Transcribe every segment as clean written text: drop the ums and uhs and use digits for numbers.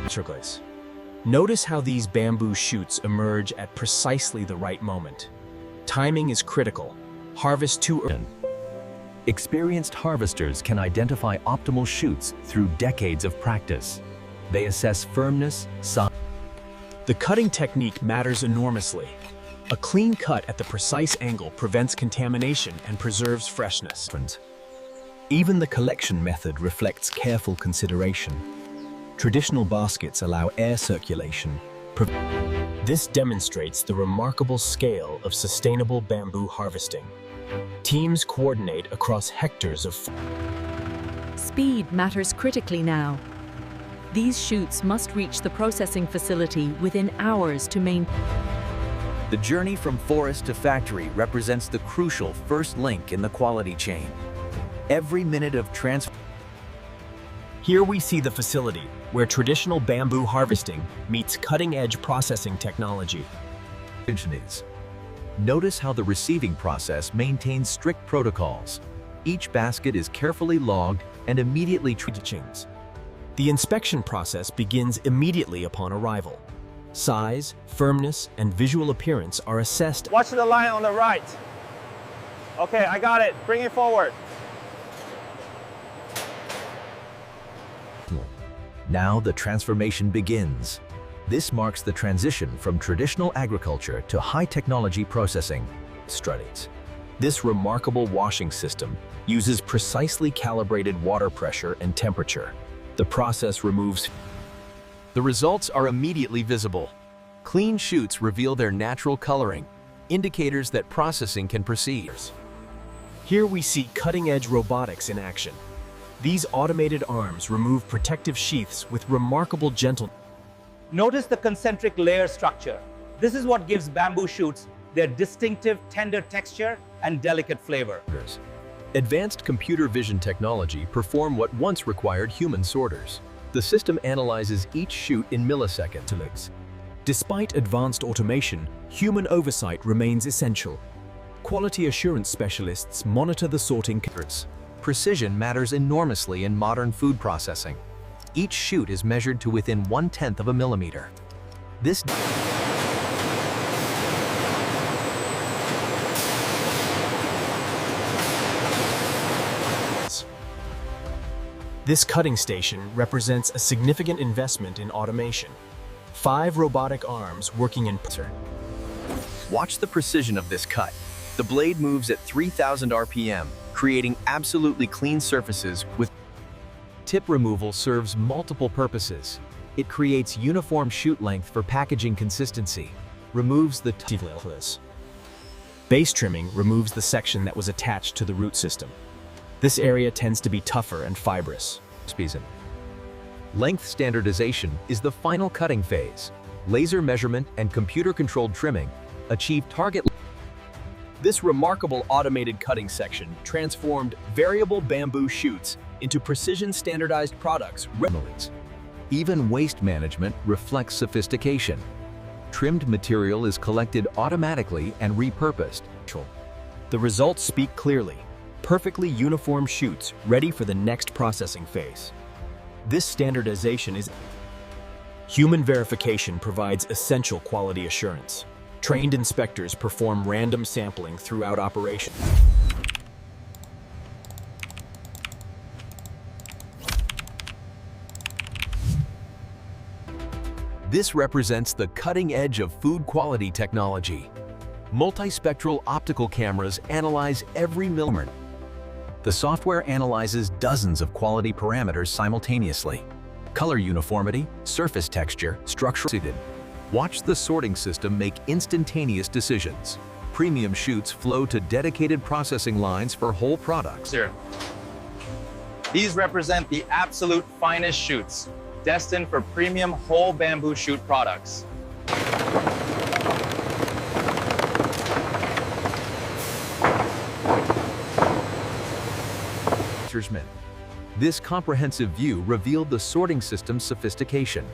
Turquoise. Notice how these bamboo shoots emerge at precisely the right moment. Timing is critical. Harvest too early. Experienced harvesters can identify optimal shoots through decades of practice. They assess firmness, size. The cutting technique matters enormously. A clean cut at the precise angle prevents contamination and preserves freshness. Even the collection method reflects careful consideration. Traditional baskets allow air circulation. This demonstrates the remarkable scale of sustainable bamboo harvesting. Teams coordinate across hectares of. Speed matters critically now. These shoots must reach the processing facility within hours to maintain. The journey from forest to factory represents the crucial first link in the quality chain. Every minute of transfer. Here we see the facility, where traditional bamboo harvesting meets cutting-edge processing technology. Notice how the receiving process maintains strict protocols. Each basket is carefully logged and immediately treated. The inspection process begins immediately upon arrival. Size, firmness, and visual appearance are assessed. Watch the line on the right. Okay, I got it. Bring it forward. Now the transformation begins. This marks the transition from traditional agriculture to high-technology processing. This remarkable washing system uses precisely calibrated water pressure and temperature. The process removes. The results are immediately visible. Clean shoots reveal their natural coloring, indicators that processing can proceed. Here we see cutting-edge robotics in action. These automated arms remove protective sheaths with remarkable gentleness. Notice the concentric layer structure. This is what gives bamboo shoots their distinctive, tender texture and delicate flavor. Advanced computer vision technology perform what once required human sorters. The system analyzes each shoot in milliseconds. Despite advanced automation, human oversight remains essential. Quality assurance specialists monitor the sorting. Precision matters enormously in modern food processing. Each shoot is measured to within 1/10 of a millimeter. This This cutting station represents a significant investment in automation. 5 robotic arms working in. Watch the precision of this cut. The blade moves at 3,000 RPM, creating absolutely clean surfaces with. Tip removal serves multiple purposes. It creates uniform shoot length for packaging consistency, removes the Base trimming removes the section that was attached to the root system. This area tends to be tougher and fibrous. Length standardization is the final cutting phase. Laser measurement and computer-controlled trimming achieve target. This remarkable automated cutting section transformed variable bamboo shoots into precision standardized products. Even waste management reflects sophistication. Trimmed material is collected automatically and repurposed. The results speak clearly. Perfectly uniform shoots ready for the next processing phase. This standardization is. Human verification provides essential quality assurance. Trained inspectors perform random sampling throughout operation. This represents the cutting edge of food quality technology. Multispectral optical cameras analyze every millimeter. The software analyzes dozens of quality parameters simultaneously. Color uniformity, surface texture, structure. Watch the sorting system make instantaneous decisions. Premium shoots flow to dedicated processing lines for whole products. Sure. These represent the absolute finest shoots, destined for premium whole bamboo shoot products. This comprehensive view revealed the sorting system's sophistication.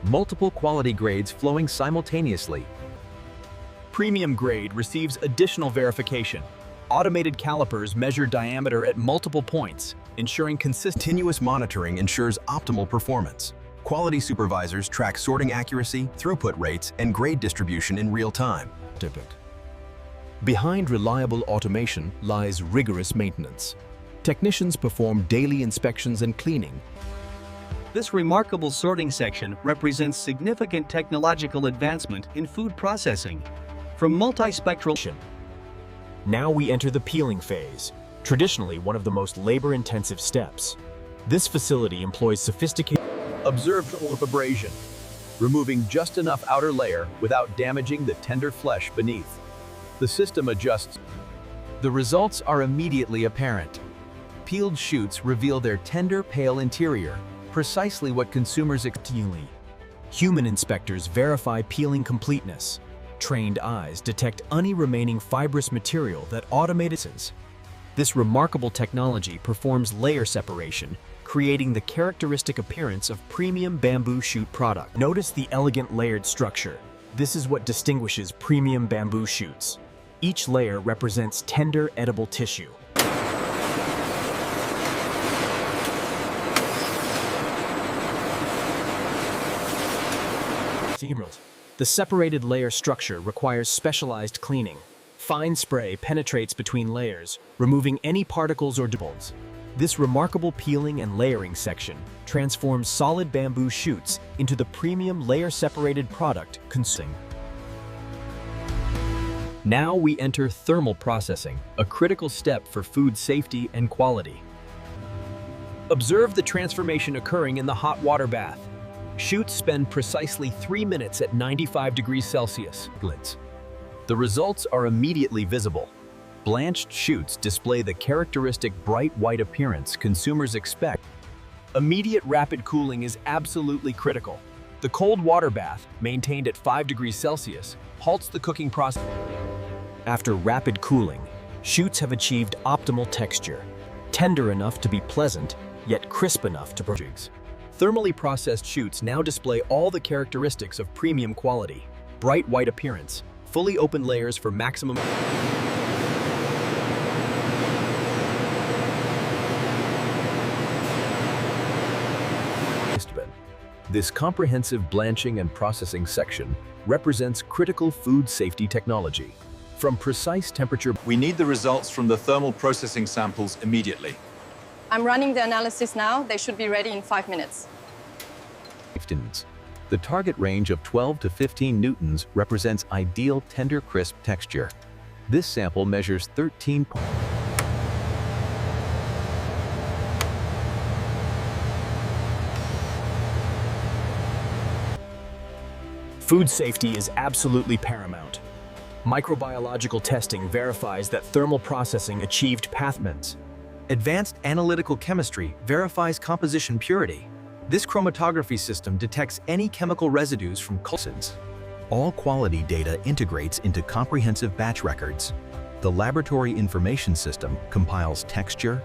Multiple quality grades flowing simultaneously. Premium grade receives additional verification. Automated calipers measure diameter at multiple points, ensuring continuous monitoring ensures optimal performance. Quality supervisors track sorting accuracy, throughput rates, and grade distribution in real time. Behind reliable automation lies rigorous maintenance. Technicians perform daily inspections and cleaning. This remarkable sorting section represents significant technological advancement in food processing. From multispectral. Now we enter the peeling phase, traditionally one of the most labor-intensive steps. This facility employs sophisticated. Observe the abrasion, removing just enough outer layer without damaging the tender flesh beneath. The system adjusts. The results are immediately apparent. Peeled shoots reveal their tender, pale interior, precisely what consumers expect. Human inspectors verify peeling completeness. Trained eyes detect any remaining fibrous material that automated. This remarkable technology performs layer separation, creating the characteristic appearance of premium bamboo shoot product. Notice the elegant layered structure. This is what distinguishes premium bamboo shoots. Each layer represents tender, edible tissue. The separated layer structure requires specialized cleaning. Fine spray penetrates between layers, removing any particles or debris. This remarkable peeling and layering section transforms solid bamboo shoots into the premium layer-separated product consuming. Now we enter thermal processing, a critical step for food safety and quality. Observe the transformation occurring in the hot water bath. Shoots spend precisely 3 minutes at 95 degrees Celsius. The results are immediately visible. Blanched shoots display the characteristic bright white appearance consumers expect. Immediate rapid cooling is absolutely critical. The cold water bath, maintained at 5 degrees Celsius, halts the cooking process. After rapid cooling, shoots have achieved optimal texture, tender enough to be pleasant, yet crisp enough to produce. Thermally processed shoots now display all the characteristics of premium quality. Bright white appearance, fully open layers for maximum. This comprehensive blanching and processing section represents critical food safety technology. From precise temperature. We need the results from the thermal processing samples immediately. I'm running the analysis now. They should be ready in 5 minutes. The target range of 12 to 15 newtons represents ideal tender crisp texture. This sample measures 13. Food safety is absolutely paramount. Microbiological testing verifies that thermal processing achieved pathments. Advanced analytical chemistry verifies composition purity. This chromatography system detects any chemical residues from cultins. All quality data integrates into comprehensive batch records. The laboratory information system compiles texture.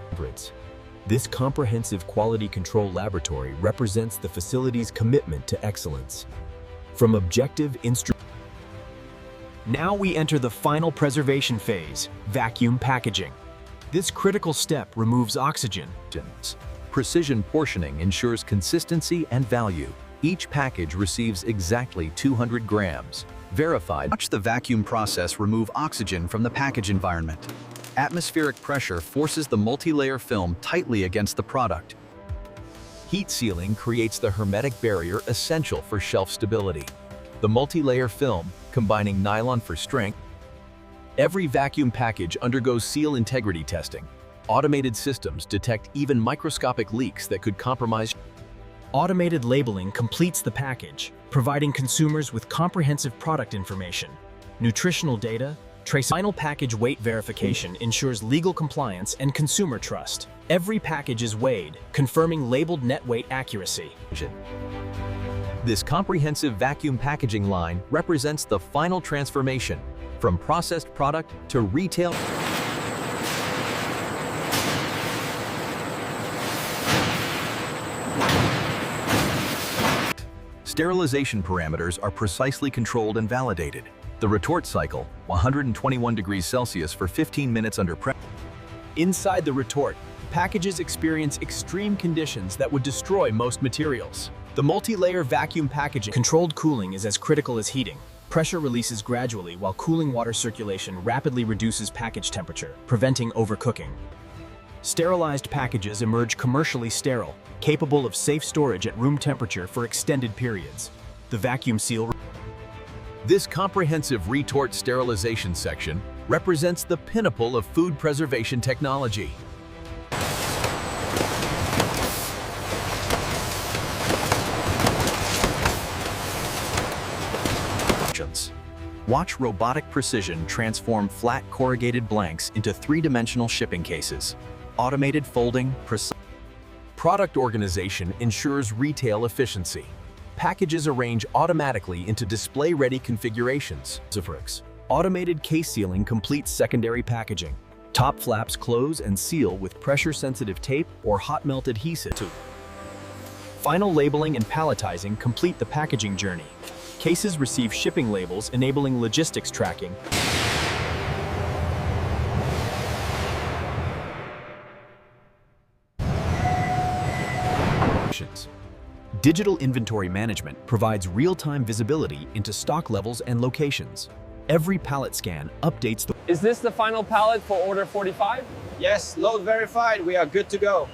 This comprehensive quality control laboratory represents the facility's commitment to excellence. From objective instrument. Now we enter the final preservation phase, vacuum packaging. This critical step removes oxygen. Precision portioning ensures consistency and value. Each package receives exactly 200 grams. Verified. Watch the vacuum process remove oxygen from the package environment. Atmospheric pressure forces the multi-layer film tightly against the product. Heat sealing creates the hermetic barrier essential for shelf stability. The multi-layer film, combining nylon for strength. Every vacuum package undergoes seal integrity testing. Automated systems detect even microscopic leaks that could compromise. Automated labeling completes the package, providing consumers with comprehensive product information, nutritional data, final package weight verification ensures legal compliance and consumer trust. Every package is weighed, confirming labeled net weight accuracy. This comprehensive vacuum packaging line represents the final transformation from processed product to retail. Sterilization parameters are precisely controlled and validated. The retort cycle, 121 degrees Celsius for 15 minutes under pressure. Inside the retort, packages experience extreme conditions that would destroy most materials. The multi-layer vacuum packaging. Controlled cooling is as critical as heating. Pressure releases gradually while cooling water circulation rapidly reduces package temperature, preventing overcooking. Sterilized packages emerge commercially sterile, capable of safe storage at room temperature for extended periods. The vacuum seal. This comprehensive retort sterilization section represents the pinnacle of food preservation technology. Watch robotic precision transform flat corrugated blanks into three-dimensional shipping cases. Automated folding, precise. Product organization ensures retail efficiency. Packages arrange automatically into display-ready configurations. Automated case sealing completes secondary packaging. Top flaps close and seal with pressure-sensitive tape or hot melt adhesive. Final labeling and palletizing complete the packaging journey. Cases receive shipping labels enabling logistics tracking. Digital inventory management provides real-time visibility into stock levels and locations. Every pallet scan updates the... Is this the final pallet for order 45? Yes, load verified. We are good to go.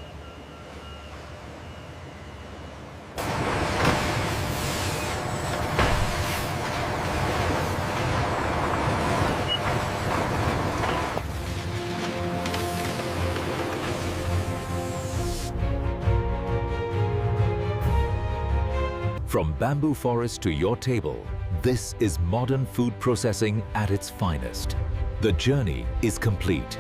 From bamboo forest to your table, this is modern food processing at its finest. The journey is complete.